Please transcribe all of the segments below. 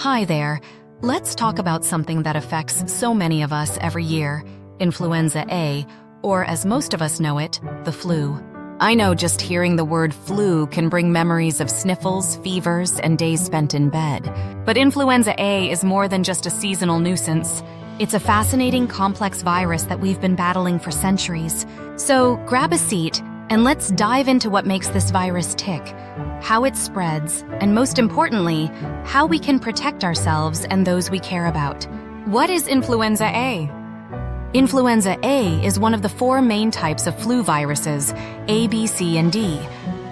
Hi there. Let's talk about something that affects so many of us every year, Influenza A, or as most of us know it, the flu. I know just hearing the word flu can bring memories of sniffles, fevers, and days spent in bed. But Influenza A is more than just a seasonal nuisance. It's a fascinating, complex virus that we've been battling for centuries. So grab a seat and let's dive into what makes this virus tick, how it spreads, and most importantly, how we can protect ourselves and those we care about. What is Influenza A? Influenza A is one of the four main types of flu viruses, A, B, C, and D.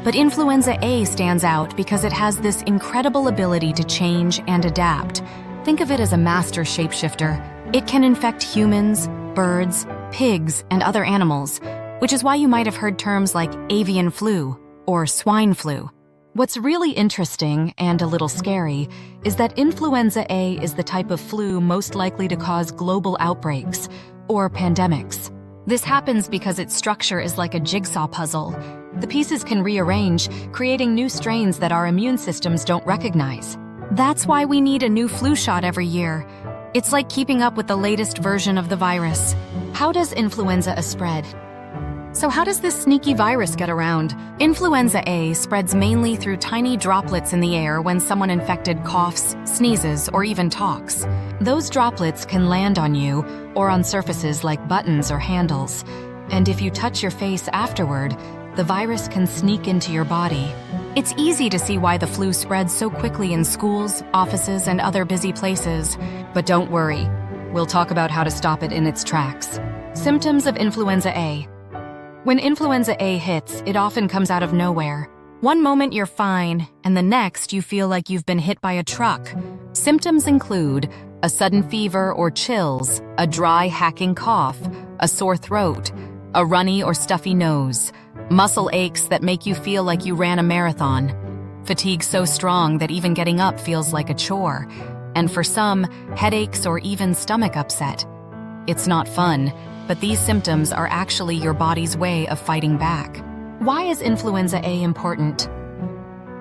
But Influenza A stands out because it has this incredible ability to change and adapt. Think of it as a master shapeshifter. It can infect humans, birds, pigs, and other animals, which is why you might have heard terms like avian flu or swine flu. What's really interesting and a little scary is that Influenza A is the type of flu most likely to cause global outbreaks or pandemics. This happens because its structure is like a jigsaw puzzle. The pieces can rearrange, creating new strains that our immune systems don't recognize. That's why we need a new flu shot every year. It's like keeping up with the latest version of the virus. How does Influenza A spread? So how does this sneaky virus get around? Influenza A spreads mainly through tiny droplets in the air when someone infected coughs, sneezes, or even talks. Those droplets can land on you or on surfaces like buttons or handles. And if you touch your face afterward, the virus can sneak into your body. It's easy to see why the flu spreads so quickly in schools, offices, and other busy places. But don't worry, we'll talk about how to stop it in its tracks. Symptoms of Influenza A. When Influenza A hits, it often comes out of nowhere. One moment you're fine, and the next you feel like you've been hit by a truck. Symptoms include a sudden fever or chills, a dry, hacking cough, a sore throat, a runny or stuffy nose, muscle aches that make you feel like you ran a marathon, fatigue so strong that even getting up feels like a chore, and for some, headaches or even stomach upset. It's not fun, but these symptoms are actually your body's way of fighting back. Why is Influenza A important?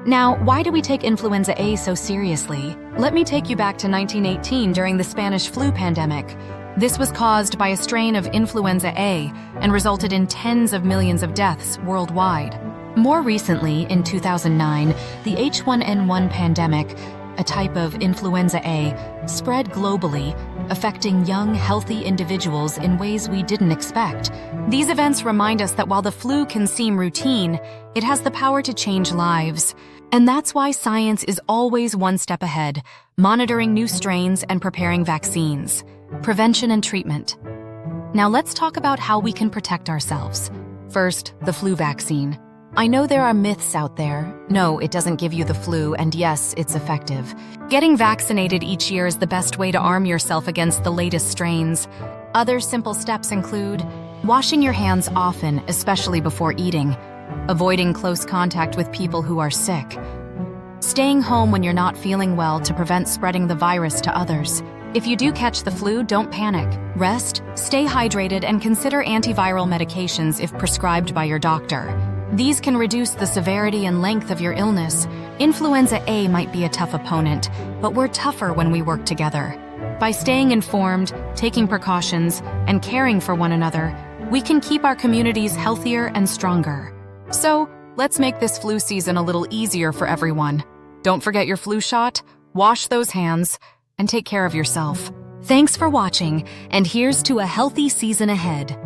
Now, why do we take Influenza A so seriously? Let me take you back to 1918 during the Spanish flu pandemic. This was caused by a strain of Influenza A and resulted in tens of millions of deaths worldwide. More recently, in 2009, the H1N1 pandemic, a type of Influenza A, spread globally, affecting young, healthy individuals in ways we didn't expect. These events remind us that while the flu can seem routine, it has the power to change lives. And that's why science is always one step ahead, monitoring new strains and preparing vaccines. Prevention and treatment. Now let's talk about how we can protect ourselves. First, the flu vaccine. I know there are myths out there. No, it doesn't give you the flu, and yes, it's effective. Getting vaccinated each year is the best way to arm yourself against the latest strains. Other simple steps include washing your hands often, especially before eating, avoiding close contact with people who are sick, staying home when you're not feeling well to prevent spreading the virus to others. If you do catch the flu, don't panic. Rest, stay hydrated, and consider antiviral medications if prescribed by your doctor. These can reduce the severity and length of your illness. Influenza A might be a tough opponent, but we're tougher when we work together. By staying informed, taking precautions, and caring for one another, we can keep our communities healthier and stronger. So, let's make this flu season a little easier for everyone. Don't forget your flu shot, wash those hands, and take care of yourself. Thanks for watching, and here's to a healthy season ahead.